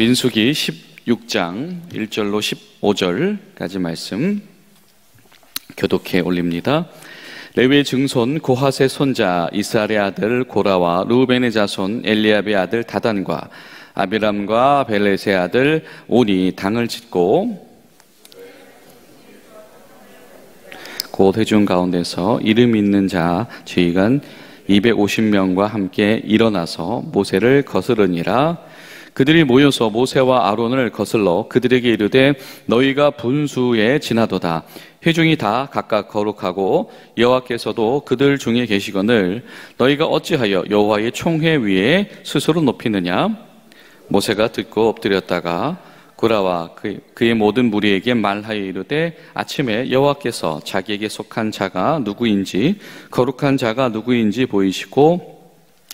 민수기 16장 1절로 15절까지 말씀 교독해 올립니다. 레위의 증손 고핫의 손자 이스라엘의 아들 고라와 루벤의 자손 엘리압의 아들 다단과 아비람과 벨렛의 아들 온이 당을 짓고 곧 회중 가운데서 이름 있는 자 지휘관 250명과 함께 일어나서 모세를 거스르니라. 그들이 모여서 모세와 아론을 거슬러 그들에게 이르되 너희가 분수에 지나도다. 회중이 다 각각 거룩하고 여호와께서도 그들 중에 계시거늘 너희가 어찌하여 여호와의 총회 위에 스스로 높이느냐. 모세가 듣고 엎드렸다가 고라와 그의 모든 무리에게 말하여 이르되 아침에 여호와께서 자기에게 속한 자가 누구인지 거룩한 자가 누구인지 보이시고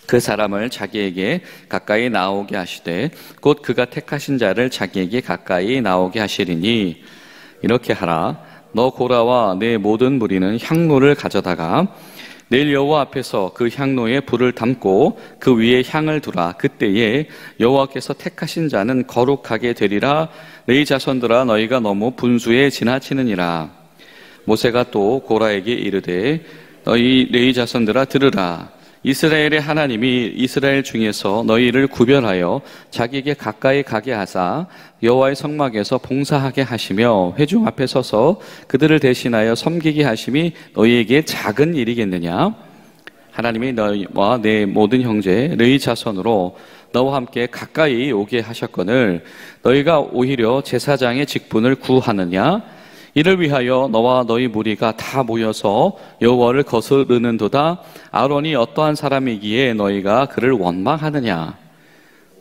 그 사람을 자기에게 가까이 나오게 하시되 곧 그가 택하신 자를 자기에게 가까이 나오게 하시리니 이렇게 하라. 너 고라와 내 모든 무리는 향로를 가져다가 내일 여호와 앞에서 그 향로에 불을 담고 그 위에 향을 두라. 그때에 여호와께서 택하신 자는 거룩하게 되리라. 내 자손들아 너희가 너무 분수에 지나치느니라. 모세가 또 고라에게 이르되 너희 내 자손들아 들으라. 이스라엘의 하나님이 이스라엘 중에서 너희를 구별하여 자기에게 가까이 가게 하사 여호와의 성막에서 봉사하게 하시며 회중 앞에 서서 그들을 대신하여 섬기게 하심이 너희에게 작은 일이겠느냐. 하나님이 너희와 내 모든 형제 너희 자손으로 너와 함께 가까이 오게 하셨거늘 너희가 오히려 제사장의 직분을 구하느냐. 이를 위하여 너와 너희 무리가 다 모여서 여호와를 거스르는도다. 아론이 어떠한 사람이기에 너희가 그를 원망하느냐.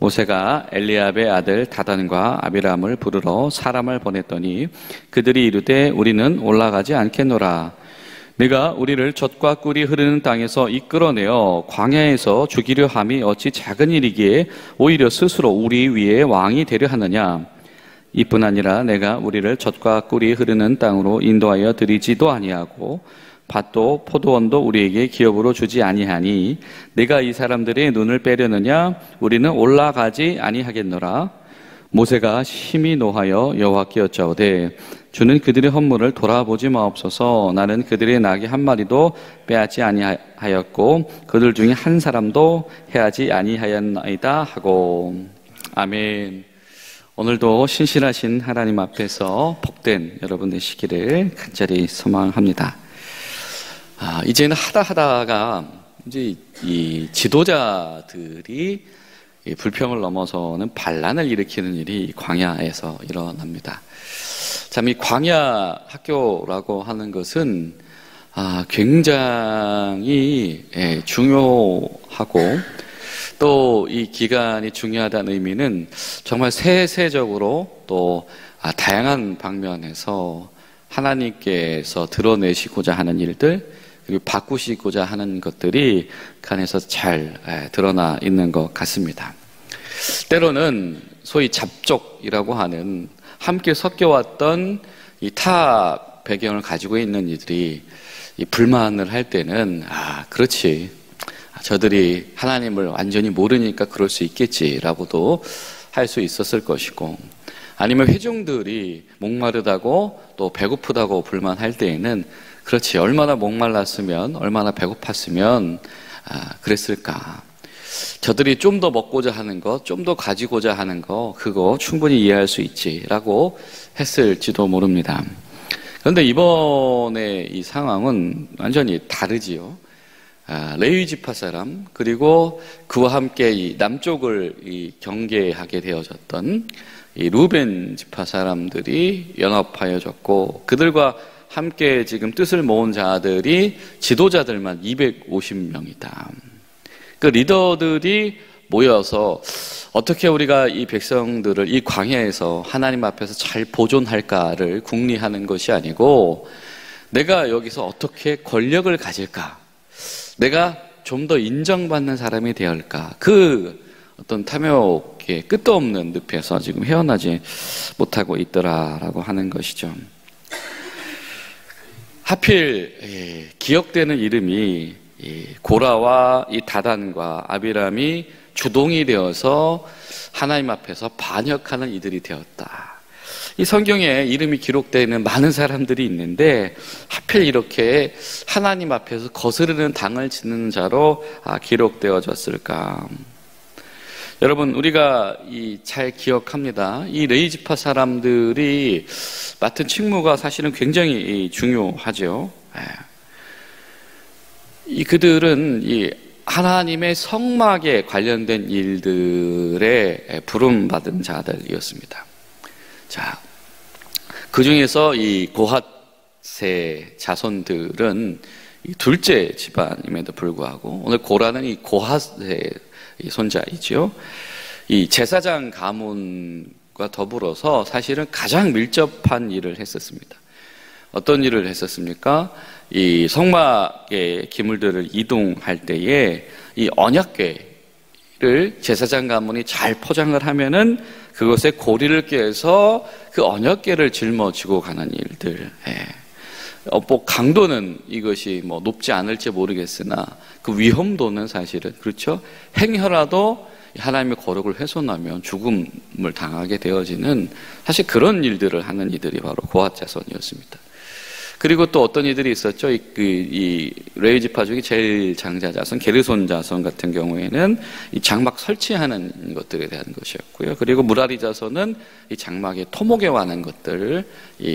모세가 엘리압의 아들 다단과 아비람을 부르러 사람을 보냈더니 그들이 이르되 우리는 올라가지 않겠노라. 내가 우리를 젖과 꿀이 흐르는 땅에서 이끌어내어 광야에서 죽이려 함이 어찌 작은 일이기에 오히려 스스로 우리 위에 왕이 되려 하느냐. 이뿐 아니라 내가 우리를 젖과 꿀이 흐르는 땅으로 인도하여 드리지도 아니하고 밭도 포도원도 우리에게 기업으로 주지 아니하니 내가 이 사람들의 눈을 빼려느냐. 우리는 올라가지 아니하겠노라. 모세가 심히 노하여 여호와께 여짜오되 주는 그들의 헌물을 돌아보지 마옵소서. 나는 그들의 나귀 한 마리도 빼앗지 아니하였고 그들 중에 한 사람도 해하지 아니하였나이다 하고. 아멘. 오늘도 신실하신 하나님 앞에서 복된 여러분 되시기를 간절히 소망합니다. 이제는 하다가 이제 이 지도자들이 이 불평을 넘어서는 반란을 일으키는 일이 광야에서 일어납니다. 참 이 광야 학교라고 하는 것은 굉장히 중요하고 또 이 기간이 중요하다는 의미는 정말 세세적으로 또 다양한 방면에서 하나님께서 드러내시고자 하는 일들 그리고 바꾸시고자 하는 것들이 그 안에서 잘 드러나 있는 것 같습니다. 때로는 소위 잡족이라고 하는 함께 섞여왔던 이 타 배경을 가지고 있는 이들이 이 불만을 할 때는 그렇지 저들이 하나님을 완전히 모르니까 그럴 수 있겠지라고도 할 수 있었을 것이고 아니면 회중들이 목마르다고 또 배고프다고 불만할 때에는 그렇지 얼마나 목말랐으면 얼마나 배고팠으면 그랬을까. 저들이 좀 더 먹고자 하는 것, 좀 더 가지고자 하는 것 그거 충분히 이해할 수 있지라고 했을지도 모릅니다. 그런데 이번에 이 상황은 완전히 다르지요. 레위 지파 사람 그리고 그와 함께 이 남쪽을 경계하게 되어졌던 이 루벤 지파 사람들이 연합하여졌고 그들과 함께 지금 뜻을 모은 자들이 지도자들만 250명이다. 그 리더들이 모여서 어떻게 우리가 이 백성들을 이 광야에서 하나님 앞에서 잘 보존할까를 궁리하는 것이 아니고 내가 여기서 어떻게 권력을 가질까 내가 좀 더 인정받는 사람이 되어야 할까 그 어떤 탐욕의 끝도 없는 늪에서 지금 헤어나지 못하고 있더라라고 하는 것이죠. 하필 기억되는 이름이 고라와 이 다단과 아비람이 주동이 되어서 하나님 앞에서 반역하는 이들이 되었다. 이 성경에 이름이 기록되어 있는 많은 사람들이 있는데 하필 이렇게 하나님 앞에서 거스르는 당을 짓는 자로 기록되어졌을까? 여러분, 우리가 잘 기억합니다. 이 레위지파 사람들이 맡은 직무가 사실은 굉장히 중요하죠. 그들은 하나님의 성막에 관련된 일들에 부름받은 자들이었습니다. 자, 그 중에서 이 고핫의 자손들은 둘째 집안임에도 불구하고 오늘 고라는 이 고핫의 손자이죠. 이 제사장 가문과 더불어서 사실은 가장 밀접한 일을 했었습니다. 어떤 일을 했었습니까? 이 성막의 기물들을 이동할 때에 이 언약궤를 제사장 가문이 잘 포장을 하면은 그것에 고리를 꿰서 그 언약궤를 짊어지고 가는 일들. 강도는 이것이 높지 않을지 모르겠으나 그 위험도는 사실은 그렇죠. 행여라도 하나님의 거룩을 훼손하면 죽음을 당하게 되어지는 사실 그런 일들을 하는 이들이 바로 고핫 자손이었습니다. 그리고 또 어떤 이들이 있었죠. 이 레위지파 중에 제일 장자 자손, 게르손 자손 같은 경우에는 이 장막 설치하는 것들에 대한 것이었고요. 그리고 무라리 자손은 이 장막에 토목에 관한 것들을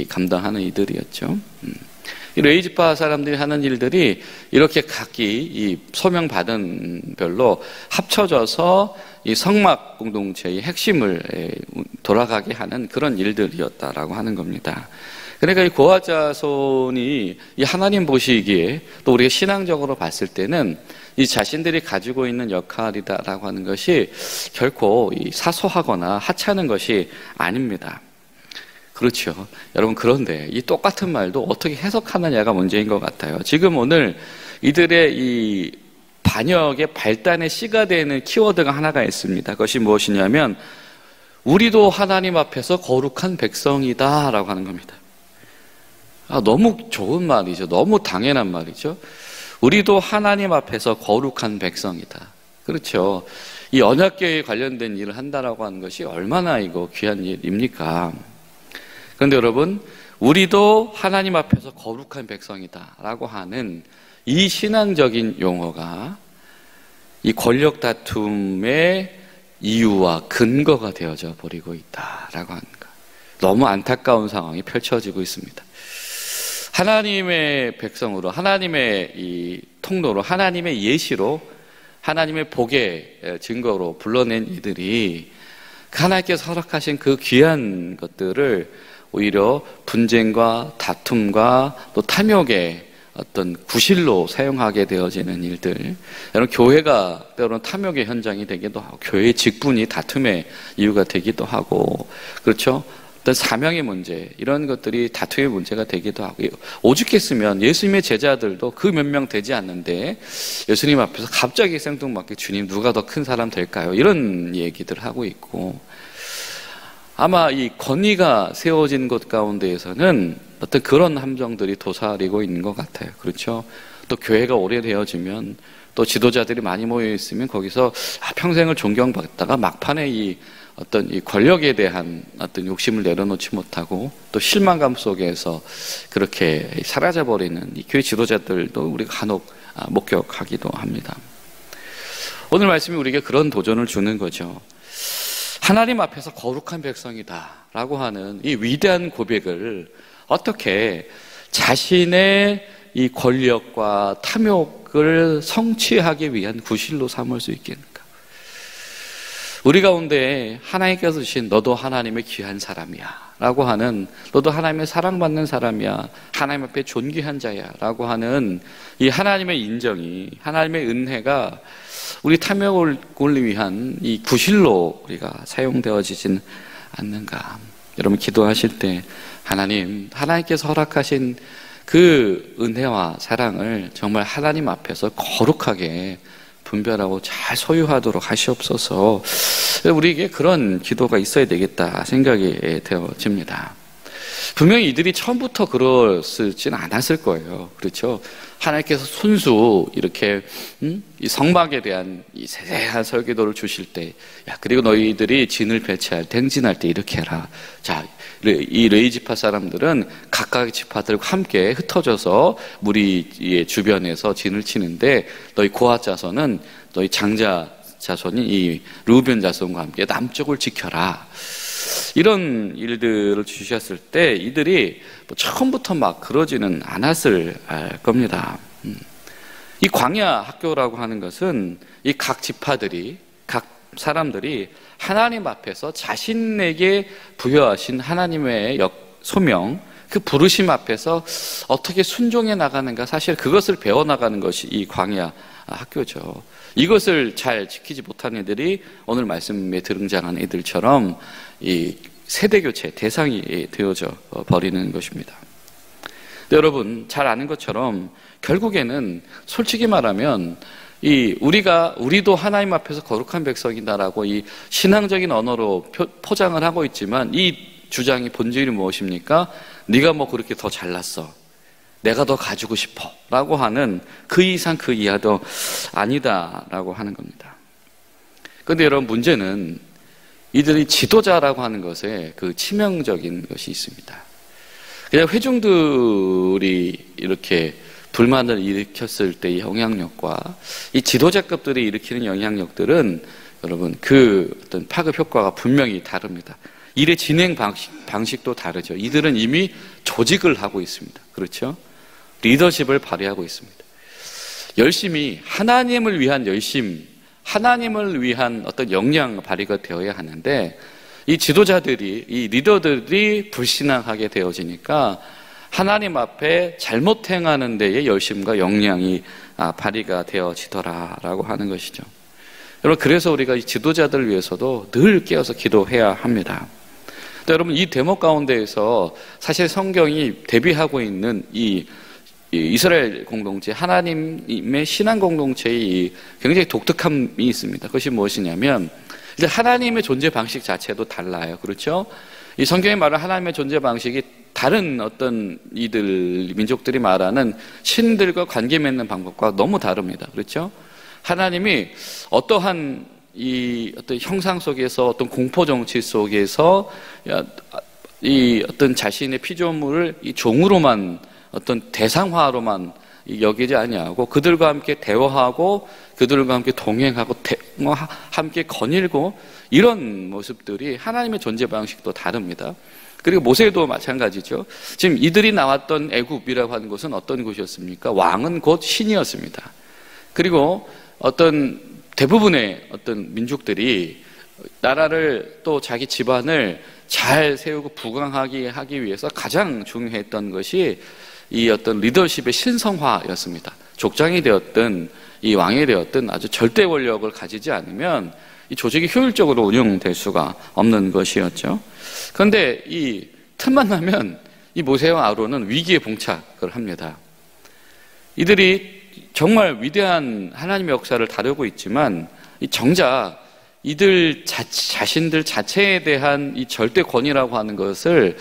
감당하는 이들이었죠. 이 레위지파 사람들이 하는 일들이 이렇게 각기 이 소명받은 별로 합쳐져서 이 성막 공동체의 핵심을 돌아가게 하는 그런 일들이었다라고 하는 겁니다. 그러니까 이 고핫 자손이 이 하나님 보시기에 또 우리가 신앙적으로 봤을 때는 이 자신들이 가지고 있는 역할이다라고 하는 것이 결코 사소하거나 하찮은 것이 아닙니다. 그렇죠. 여러분, 그런데 이 똑같은 말도 어떻게 해석하느냐가 문제인 것 같아요. 지금 오늘 이들의 이 반역의 발단의 씨가 되는 키워드가 하나가 있습니다. 그것이 무엇이냐면 우리도 하나님 앞에서 거룩한 백성이다 라고 하는 겁니다. 너무 좋은 말이죠. 너무 당연한 말이죠. 우리도 하나님 앞에서 거룩한 백성이다. 그렇죠. 이 언약궤에 관련된 일을 한다라고 하는 것이 얼마나 귀한 일입니까? 그런데 여러분, 우리도 하나님 앞에서 거룩한 백성이다 라고 하는 이 신앙적인 용어가 이 권력 다툼의 이유와 근거가 되어져 버리고 있다라고 하는 것. 너무 안타까운 상황이 펼쳐지고 있습니다. 하나님의 백성으로, 하나님의 이 통로로, 하나님의 예시로, 하나님의 복의 증거로 불러낸 이들이 하나님께서 허락하신 그 귀한 것들을 오히려 분쟁과 다툼과 또 탐욕의 어떤 구실로 사용하게 되어지는 일들. 여러분, 교회가 때로는 탐욕의 현장이 되기도 하고, 교회의 직분이 다툼의 이유가 되기도 하고, 그렇죠? 어떤 사명의 문제, 이런 것들이 다툼의 문제가 되기도 하고요. 오죽했으면 예수님의 제자들도 그 몇 명 되지 않는데 예수님 앞에서 갑자기 생뚱맞게 주님 누가 더 큰 사람 될까요? 이런 얘기들 하고 있고, 아마 이 권위가 세워진 곳 가운데에서는 어떤 그런 함정들이 도사리고 있는 것 같아요. 그렇죠? 또 교회가 오래되어지면 또 지도자들이 많이 모여 있으면 거기서 평생을 존경받다가 막판에 이 어떤 이 권력에 대한 어떤 욕심을 내려놓지 못하고 또 실망감 속에서 그렇게 사라져버리는 이 교회 지도자들도 우리가 간혹 목격하기도 합니다. 오늘 말씀이 우리에게 그런 도전을 주는 거죠. 하나님 앞에서 거룩한 백성이다 라고 하는 이 위대한 고백을 어떻게 자신의 이 권력과 탐욕을 성취하기 위한 구실로 삼을 수 있겠는가? 우리 가운데 하나님께서 주신 너도 하나님의 귀한 사람이야 라고 하는, 너도 하나님의 사랑받는 사람이야, 하나님 앞에 존귀한 자야 라고 하는 이 하나님의 인정이, 하나님의 은혜가 우리 탐욕을 위한 이 구실로 우리가 사용되어지진 않는가? 여러분, 기도하실 때 하나님께서 허락하신 그 은혜와 사랑을 정말 하나님 앞에서 거룩하게 분별하고 잘 소유하도록 하시옵소서. 우리에게 그런 기도가 있어야 되겠다 생각이 되어집니다. 분명히 이들이 처음부터 그러지는 않았을 거예요. 그렇죠? 하나님께서 손수 이렇게 이 성막에 대한 이 세세한 설계도를 주실 때, 야, 그리고 너희들이 진을 배치할 때, 행진할 때 이렇게 해라. 자, 이 레위 지파 사람들은 각각의 지파들과 함께 흩어져서 무리의 주변에서 진을 치는데, 너희 고핫 자손은 너희 장자 자손이 이 르우벤 자손과 함께 남쪽을 지켜라. 이런 일들을 주셨을 때 이들이 뭐 처음부터 막 그러지는 않았을 겁니다. 이 광야 학교라고 하는 것은 이 각 지파들이, 각 사람들이 하나님 앞에서 자신에게 부여하신 하나님의 소명, 그 부르심 앞에서 어떻게 순종해 나가는가, 사실 그것을 배워나가는 것이 이 광야 학교죠. 이것을 잘 지키지 못한 애들이 오늘 말씀에 등장한 애들처럼 이 세대교체 대상이 되어져 버리는 것입니다. 여러분 잘 아는 것처럼 결국에는 솔직히 말하면 우리도 하나님 앞에서 거룩한 백성이다라고 이 신앙적인 언어로 포장을 하고 있지만, 이 주장의 본질이 무엇입니까? 네가 뭐 그렇게 더 잘났어, 내가 더 가지고 싶어 라고 하는 그 이상 그 이하도 아니다라고 하는 겁니다. 그런데 여러분, 문제는 이들이 지도자라고 하는 것에 그 치명적인 것이 있습니다. 그냥 회중들이 이렇게 불만을 일으켰을 때의 영향력과 이 지도자급들이 일으키는 영향력들은 여러분 그 어떤 파급 효과가 분명히 다릅니다. 일의 진행 방식도 다르죠. 이들은 이미 조직을 하고 있습니다. 그렇죠? 리더십을 발휘하고 있습니다. 열심히 하나님을 위한 열심, 하나님을 위한 어떤 역량 발휘가 되어야 하는데, 이 지도자들이, 이 리더들이 불신앙하게 되어지니까 하나님 앞에 잘못 행하는 데에 열심과 역량이 발휘가 되어지더라라고 하는 것이죠. 여러분, 그래서 우리가 이 지도자들을 위해서도 늘 깨어서 기도해야 합니다. 여러분, 이 대목 가운데에서 사실 성경이 대비하고 있는 이 이스라엘 공동체, 하나님의 신앙 공동체의 굉장히 독특함이 있습니다. 그것이 무엇이냐면, 이제 하나님의 존재 방식 자체도 달라요. 그렇죠? 이 성경이 말하는 하나님의 존재 방식이 다른 어떤 민족들이 말하는 신들과 관계 맺는 방법과 너무 다릅니다. 그렇죠? 하나님이 어떠한 어떤 형상 속에서, 어떤 공포 정치 속에서 이 어떤 자신의 피조물을 이 종으로만, 어떤 대상화로만 여기지 아니하고 그들과 함께 대화하고 그들과 함께 동행하고 함께 거닐고, 이런 모습들이 하나님의 존재 방식도 다릅니다. 그리고 모세도 마찬가지죠. 지금 이들이 나왔던 애굽이라고 하는 곳은 어떤 곳이었습니까? 왕은 곧 신이었습니다. 그리고 어떤 대부분의 어떤 민족들이 나라를, 또 자기 집안을 잘 세우고 부강하게 하기 위해서 가장 중요했던 것이 이 어떤 리더십의 신성화였습니다. 족장이 되었든 이 왕이 되었든 아주 절대 권력을 가지지 않으면 이 조직이 효율적으로 운영될 수가 없는 것이었죠. 그런데 이 틈만 나면 이 모세와 아론은 위기에 봉착을 합니다. 이들이 정말 위대한 하나님의 역사를 다루고 있지만, 이 정작 이들 자신들 자체에 대한 이 절대 권위라고 하는 것을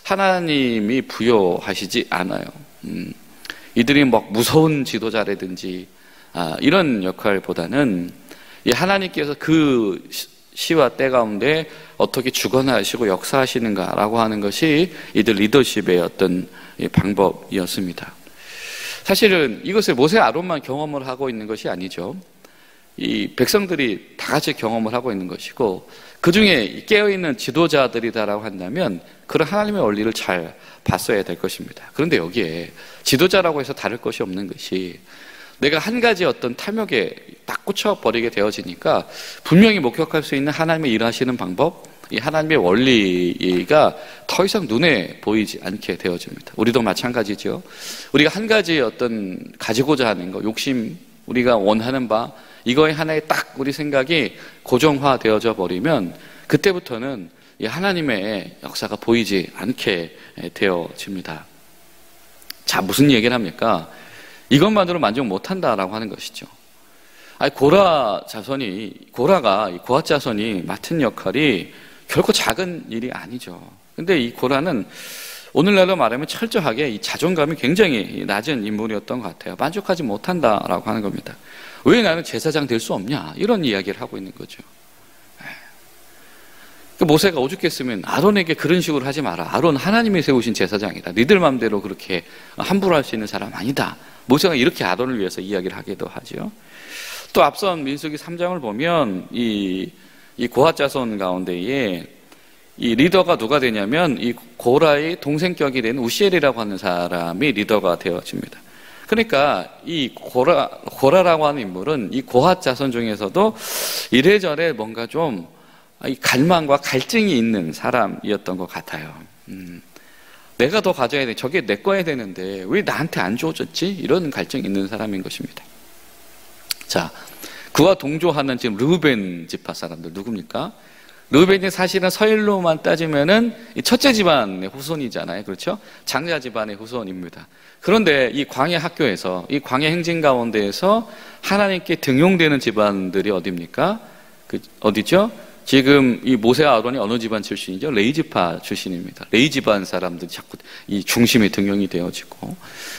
하나님이 부여하시지 않아요. 이들이 막 무서운 지도자라든지 이런 역할보다는 이 하나님께서 그 시와 때 가운데 어떻게 주관하시고 역사하시는가라고 하는 것이 이들 리더십의 어떤 방법이었습니다. 사실은 이것을 모세 아론만 경험을 하고 있는 것이 아니죠. 이 백성들이 다 같이 경험을 하고 있는 것이고, 그 중에 깨어있는 지도자들이다라고 한다면 그런 하나님의 원리를 잘 봤어야 될 것입니다. 그런데 여기에 지도자라고 해서 다를 것이 없는 것이, 내가 한 가지 어떤 탐욕에 딱 꽂혀버리게 되어지니까 분명히 목격할 수 있는 하나님의 일하시는 방법, 이 하나님의 원리가 더 이상 눈에 보이지 않게 되어집니다. 우리도 마찬가지죠. 우리가 한 가지 어떤 가지고자 하는 거, 욕심, 우리가 원하는 바, 이거에 하나에 딱 우리 생각이 고정화되어져 버리면 그때부터는 이 하나님의 역사가 보이지 않게 되어집니다. 자, 무슨 얘기를 합니까? 이것만으로 만족 못한다라고 하는 것이죠. 고라가 고핫 자손이 맡은 역할이 결코 작은 일이 아니죠. 근데 이 고라는 오늘날로 말하면 철저하게 이 자존감이 굉장히 낮은 인물이었던 것 같아요. 만족하지 못한다라고 하는 겁니다. 왜 나는 제사장 될 수 없냐? 이런 이야기를 하고 있는 거죠. 모세가 오죽했으면 아론에게 그런 식으로 하지 마라. 아론 하나님이 세우신 제사장이다. 니들 마음대로 그렇게 함부로 할 수 있는 사람 아니다. 모세가 이렇게 아론을 위해서 이야기를 하기도 하죠. 또 앞선 민수기 3장을 보면 이 고핫 자손 가운데에 이 리더가 누가 되냐면 이 고라의 동생격이 된 우시엘이라고 하는 사람이 리더가 되어집니다. 그러니까 이 고라라고 하는 인물은 이 고핫 자손 중에서도 이래저래 뭔가 좀 갈망과 갈증이 있는 사람이었던 것 같아요. 내가 더 가져야 돼. 저게 내 거야 되는데 왜 나한테 안 주어졌지? 이런 갈증이 있는 사람인 것입니다. 자, 그와 동조하는 지금 르우벤 지파 사람들 누굽니까? 르우벤이 사실은 서일로만 따지면은 첫째 집안의 후손이잖아요. 그렇죠? 장자 집안의 후손입니다. 그런데 이 광야 학교에서, 이 광야 행진 가운데에서 하나님께 등용되는 집안들이 어디입니까? 어디죠? 지금 이 모세와 아론이 어느 집안 출신이죠? 레위 지파 출신입니다. 레위 집안 사람들이 자꾸 이 중심에 등용이 되어지고,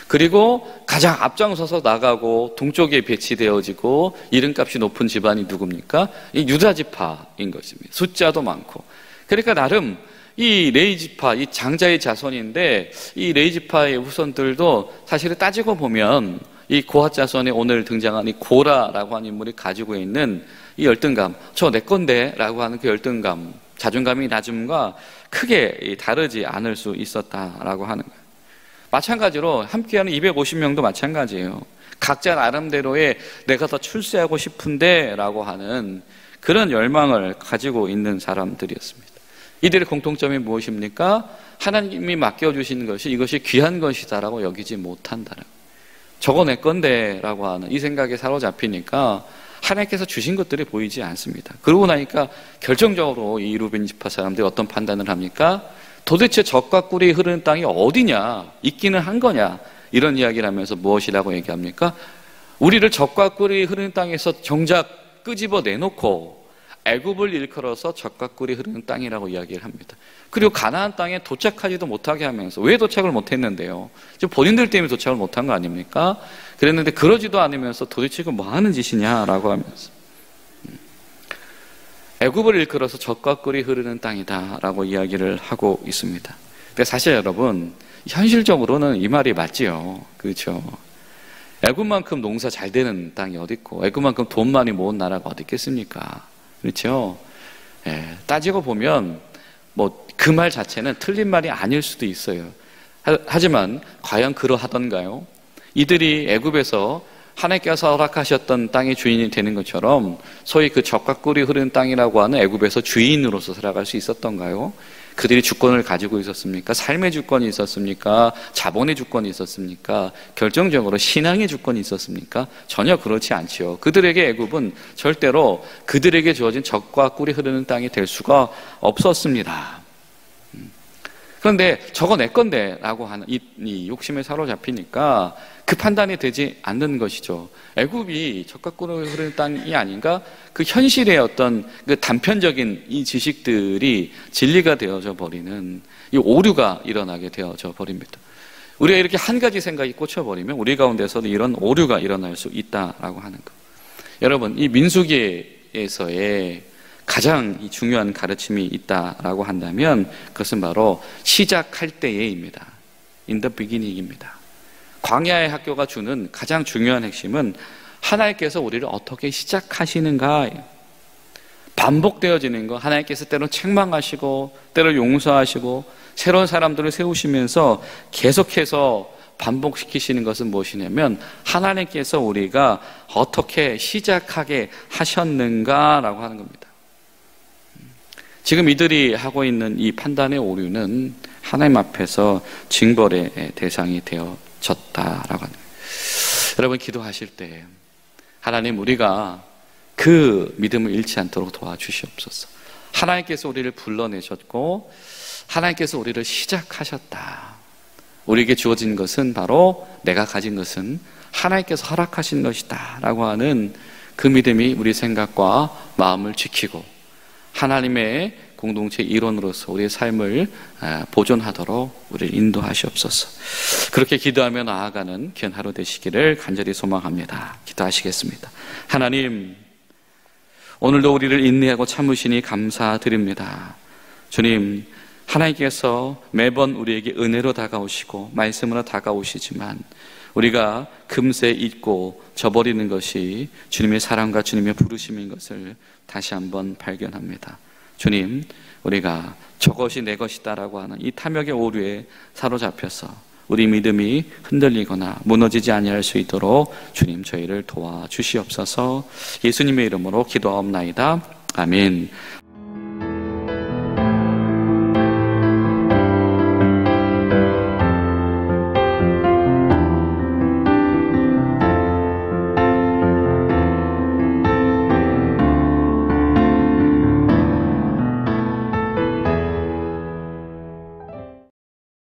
그리고 가장 앞장서서 나가고 동쪽에 배치되어지고 이름값이 높은 집안이 누굽니까? 이 유다 지파인 것입니다. 숫자도 많고. 그러니까 나름 이 레위 지파, 이 장자의 자손인데 이 레위 지파의 후손들도 사실은 따지고 보면 이 고핫 자손에 오늘 등장한 이 고라라고 하는 인물이 가지고 있는 이 열등감, 저 내 건데 라고 하는 그 열등감, 자존감이 낮음과 크게 다르지 않을 수 있었다라고 하는 거예요. 마찬가지로 함께하는 250명도 마찬가지예요. 각자 나름대로의 내가 더 출세하고 싶은데 라고 하는 그런 열망을 가지고 있는 사람들이었습니다. 이들의 공통점이 무엇입니까? 하나님이 맡겨주신 것이 이것이 귀한 것이다라고 여기지 못한다는, 저거 내 건데 라고 하는 이 생각에 사로잡히니까 하나님께서 주신 것들이 보이지 않습니다. 그러고 나니까 결정적으로 이 루벤 지파 사람들이 어떤 판단을 합니까? 도대체 젖과 꿀이 흐르는 땅이 어디냐? 있기는 한 거냐? 이런 이야기를 하면서 무엇이라고 얘기합니까? 우리를 젖과 꿀이 흐르는 땅에서 정작 끄집어 내놓고 애굽을 일컬어서 젖과 꿀이 흐르는 땅이라고 이야기를 합니다. 그리고 가나안 땅에 도착하지도 못하게 하면서, 왜 도착을 못했는데요? 지금 본인들 때문에 도착을 못한 거 아닙니까? 그랬는데 그러지도 않으면서 도대체 이거 뭐 하는 짓이냐라고 하면서 애굽을 일컬어서 젖과 꿀이 흐르는 땅이다라고 이야기를 하고 있습니다. 근데 사실 여러분, 현실적으로는 이 말이 맞지요. 그렇죠? 애굽만큼 농사 잘 되는 땅이 어디 있고 애굽만큼 돈 많이 모은 나라가 어디 있겠습니까? 그렇죠? 따지고 보면 뭐 그 말 자체는 틀린 말이 아닐 수도 있어요. 하지만 과연 그러하던가요? 이들이 애굽에서 하나님께서 허락하셨던 땅의 주인이 되는 것처럼 소위 그 젖과 꿀이 흐르는 땅이라고 하는 애굽에서 주인으로서 살아갈 수 있었던가요? 그들이 주권을 가지고 있었습니까? 삶의 주권이 있었습니까? 자본의 주권이 있었습니까? 결정적으로 신앙의 주권이 있었습니까? 전혀 그렇지 않지요. 그들에게 애굽은 절대로 그들에게 주어진 젖과 꿀이 흐르는 땅이 될 수가 없었습니다. 그런데 저거 내 건데 라고 하는 이 욕심에 사로잡히니까 그 판단이 되지 않는 것이죠. 애굽이 젖과 꿀이 흐르는 땅이 아닌가? 그 현실의 어떤 그 단편적인 이 지식들이 진리가 되어져 버리는 이 오류가 일어나게 되어져 버립니다. 우리가 이렇게 한 가지 생각이 꽂혀버리면 우리 가운데서도 이런 오류가 일어날 수 있다라고 하는 것. 여러분, 이 민수기에서의 가장 중요한 가르침이 있다라고 한다면 그것은 바로 시작할 때에입니다. In the beginning입니다. 광야의 학교가 주는 가장 중요한 핵심은 하나님께서 우리를 어떻게 시작하시는가. 반복되어지는 거, 하나님께서 때로 책망하시고 때로 용서하시고 새로운 사람들을 세우시면서 계속해서 반복시키시는 것은 무엇이냐면 하나님께서 우리가 어떻게 시작하게 하셨는가라고 하는 겁니다. 지금 이들이 하고 있는 이 판단의 오류는 하나님 앞에서 징벌의 대상이 되어졌다라고 하는 거예요. 여러분, 기도하실 때 하나님, 우리가 그 믿음을 잃지 않도록 도와주시옵소서. 하나님께서 우리를 불러내셨고 하나님께서 우리를 시작하셨다. 우리에게 주어진 것은 바로 내가 가진 것은 하나님께서 허락하신 것이다 라고 하는 그 믿음이 우리 생각과 마음을 지키고 하나님의 공동체 일원으로서 우리의 삶을 보존하도록 우리를 인도하시옵소서. 그렇게 기도하며 나아가는 귀한 하루 되시기를 간절히 소망합니다. 기도하시겠습니다. 하나님, 오늘도 우리를 인내하고 참으시니 감사드립니다. 주님, 하나님께서 매번 우리에게 은혜로 다가오시고 말씀으로 다가오시지만 우리가 금세 잊고 저버리는 것이 주님의 사랑과 주님의 부르심인 것을 다시 한번 발견합니다. 주님, 우리가 저것이 내 것이다라고 하는 이 탐욕의 오류에 사로잡혀서 우리 믿음이 흔들리거나 무너지지 아니할 수 있도록 주님 저희를 도와주시옵소서. 예수님의 이름으로 기도하옵나이다. 아멘.